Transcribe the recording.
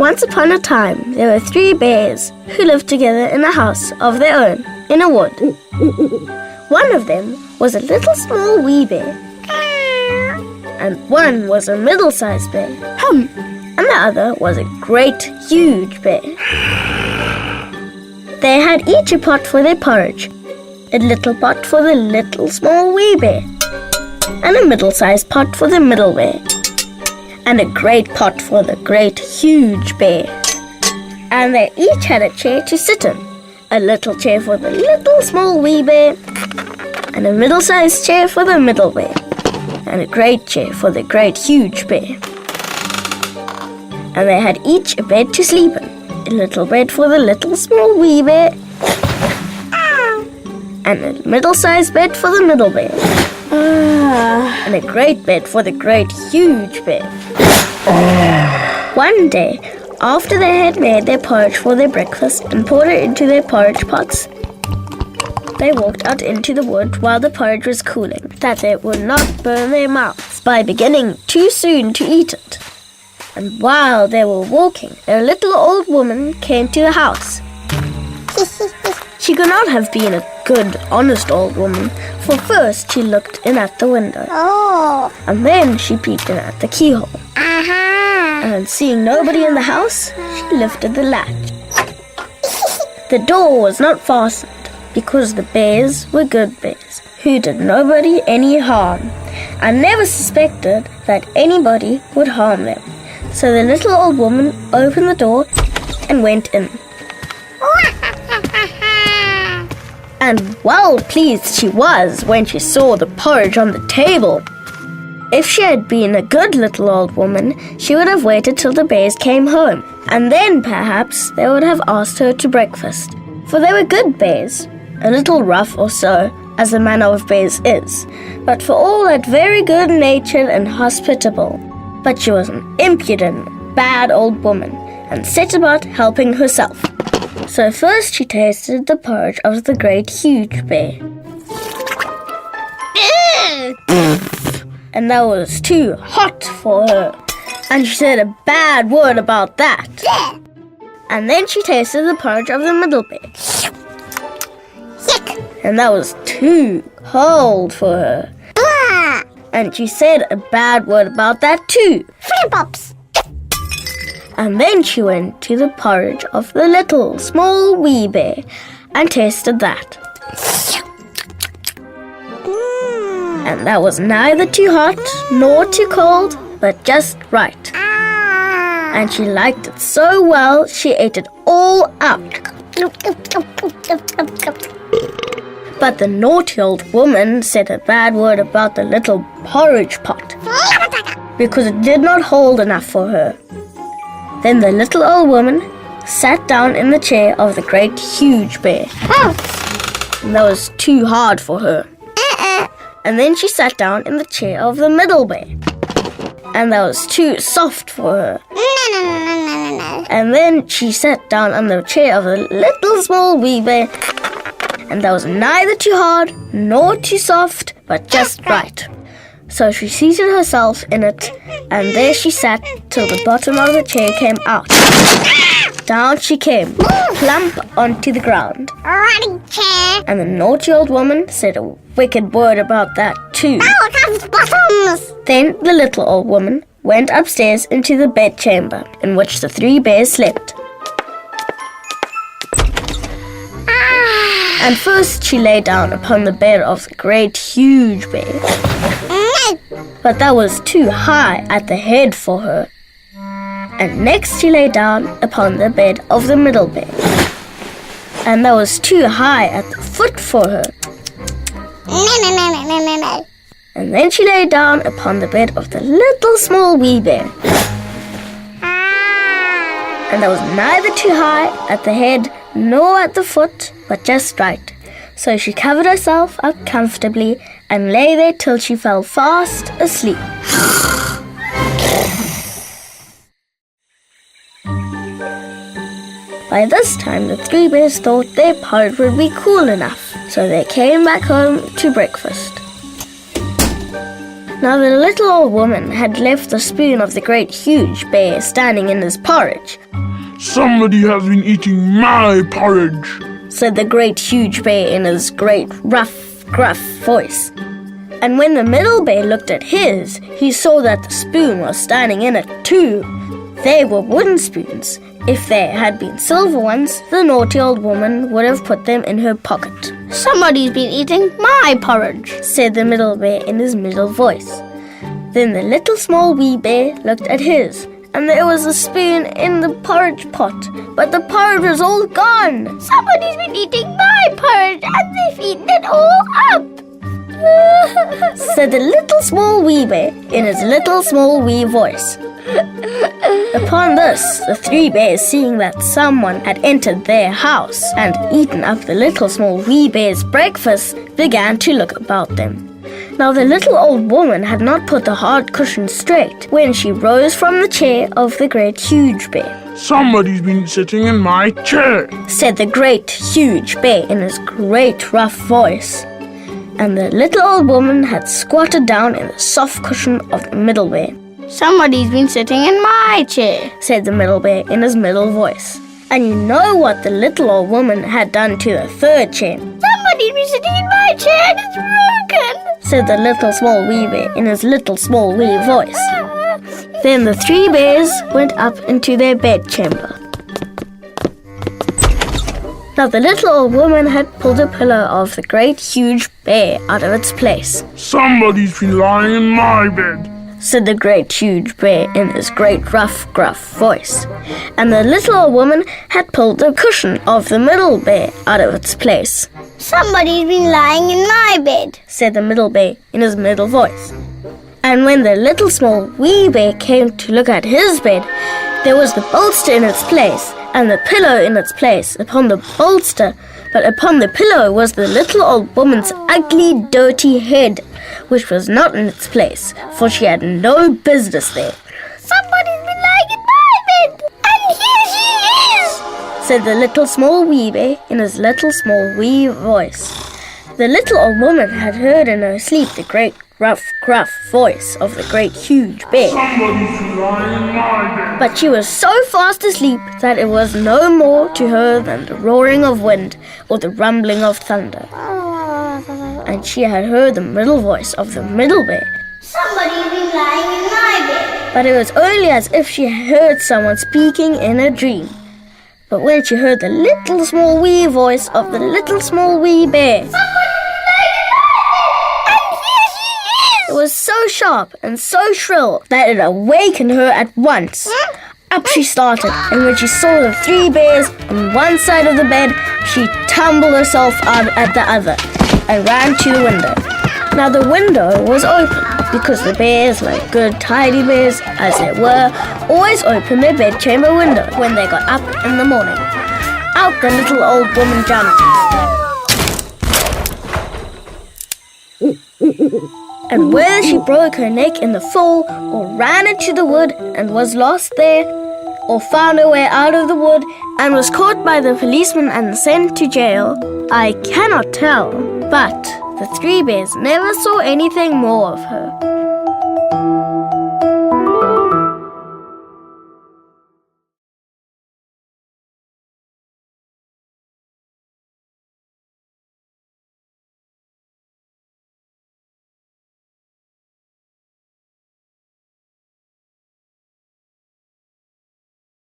Once upon a time, there were 3 bears who lived together in a house of their own in a wood. One of them was a little small wee bear, and one was a middle-sized bear, and the other was a great, huge bear. They had each a pot for their porridge, a little pot for the little small wee bear, and a middle-sized pot for the middle bear, and a great pot for the great, huge bear. And they each had a chair to sit in, a little chair for the little small wee bear, and a middle-sized chair for the middle bear, and a great chair for the great, huge bear. And they had each a bed to sleep in, a little bed for the little small wee bear, and a middle-sized bed for the middle bear, and a great bed for the great, huge bear. One day, after they had made their porridge for their breakfast and poured it into their porridge pots, they walked out into the wood while the porridge was cooling, that they would not burn their mouths by beginning too soon to eat it. And while they were walking, a little old woman came to the house. She could not have been a good, honest old woman, for first she looked in at the window, and then she peeped in at the keyhole. And seeing nobody in the house, she lifted the latch. The door was not fastened, because the bears were good bears, who did nobody any harm, and never suspected that anybody would harm them. So the little old woman opened the door and went in. And well pleased she was when she saw the porridge on the table. If she had been a good little old woman, she would have waited till the bears came home, and then perhaps they would have asked her to breakfast. For they were good bears, a little rough or so, as the manner of bears is, but for all that very good-natured and hospitable. But she was an impudent, bad old woman, and set about helping herself. So first she tasted the porridge of the great, huge bear. And that was too hot for her, and she said a bad word about that. And then she tasted the porridge of the middle bear, and that was too cold for her, and she said a bad word about that too. Flip-flops. And then she went to the porridge of the little small wee bear and tasted that. And that was neither too hot nor too cold, but just right. And she liked it so well she ate it all up. But the naughty old woman said a bad word about the little porridge pot, because it did not hold enough for her. Then the little old woman sat down in the chair of the great, huge bear. And that was too hard for her. And then she sat down in the chair of the middle bear, and that was too soft for her. And then she sat down on the chair of the little small wee bear, and that was neither too hard nor too soft, but just right. So she seated herself in it, and there she sat till the bottom of the chair came out. Down she came, plump onto the ground. Rocking chair. And the naughty old woman said a wicked word about that too. Oh, it comes bottoms. Then the little old woman went upstairs into the bedchamber in which the 3 bears slept. And first she lay down upon the bed of the great, huge bear. But that was too high at the head for her. And next she lay down upon the bed of the middle bear. And that was too high at the foot for her. And then she lay down upon the bed of the little small wee bear. And that was neither too high at the head nor at the foot, but just right. So she covered herself up comfortably and lay there till she fell fast asleep. By this time, the 3 bears thought their porridge would be cool enough, so they came back home to breakfast. Now the little old woman had left the spoon of the great huge bear standing in his porridge. Somebody has been eating my porridge, said the great huge bear in his great rough, gruff voice. And when the middle bear looked at his, he saw that the spoon was standing in it too. They were wooden spoons. If they had been silver ones, the naughty old woman would have put them in her pocket. Somebody's been eating my porridge, said the middle bear in his middle voice. Then the little small wee bear looked at his, and there was a spoon in the porridge pot, but the porridge was all gone. Somebody's been eating my porridge and they've eaten it all up, said the little small wee bear in his little small wee voice. Upon this, the three bears, seeing that someone had entered their house and eaten up the little small wee bear's breakfast, began to look about them. Now the little old woman had not put the hard cushion straight when she rose from the chair of the great huge bear. Somebody's been sitting in my chair, said the great huge bear in his great rough voice. And the little old woman had squatted down in the soft cushion of the middle bear. Somebody's been sitting in my chair, said the middle bear in his middle voice. And you know what the little old woman had done to the third chair. Somebody's been sitting in my chair and it's broken, said the little small wee bear in his little small wee voice. Then the three bears went up into their bedchamber. Now the little old woman had pulled a pillow of the great huge bear out of its place. Somebody's been lying in my bed, said the great huge bear in his great rough gruff voice. And the little old woman had pulled the cushion of the middle bear out of its place. Somebody's been lying in my bed, said the middle bear in his middle voice. And when the little small wee bear came to look at his bed, there was the bolster in its place, and the pillow in its place upon the bolster, but upon the pillow was the little old woman's ugly, dirty head, which was not in its place, for she had no business there. Somebody's been lying in my bed, and here she is, said the little small wee bear in his little small wee voice. The little old woman had heard in her sleep the great rough, gruff voice of the great huge bear. Somebody's been lying in my bed. But she was so fast asleep that it was no more to her than the roaring of wind or the rumbling of thunder. And she had heard the middle voice of the middle bear. Somebody's been lying in my bed. But it was only as if she heard someone speaking in a dream. But when she heard the little small wee voice of the little small wee bear, it was so sharp and so shrill that it awakened her at once. Up she started, and when she saw the three bears on one side of the bed, she tumbled herself out at the other and ran to the window. Now the window was open because the bears, like good tidy bears as they were, always opened their bedchamber window when they got up in the morning. Out the little old woman jumped. And whether she broke her neck in the fall, or ran into the wood and was lost there, or found her way out of the wood and was caught by the policeman and sent to jail, I cannot tell. But the three bears never saw anything more of her.